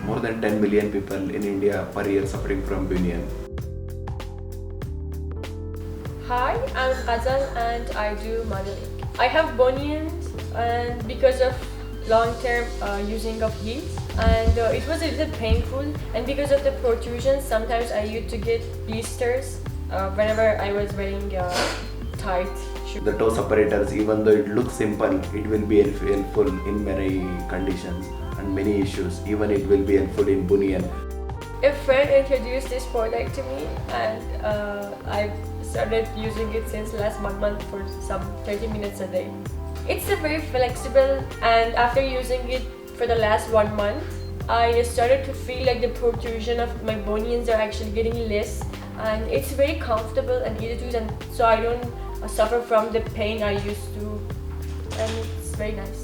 more than 10 million people in India per year suffering from bunion. Hi, I'm Ghazal and I do modeling. I have bunions and because of long-term using of heels, and it was a little painful, and because of the protrusions sometimes I used to get blisters whenever I was wearing tight shoes. The toe separators, even though it looks simple, it will be helpful in many conditions and many issues. Even it will be helpful in bunion. A friend introduced this product to me, and I've started using it since last month for some 30 minutes a day. It's a very flexible, and after using it for the last 1 month, I started to feel like the protrusion of my bunions are actually getting less, and it's very comfortable and easy to use, and so I don't suffer from the pain I used to, and it's very nice.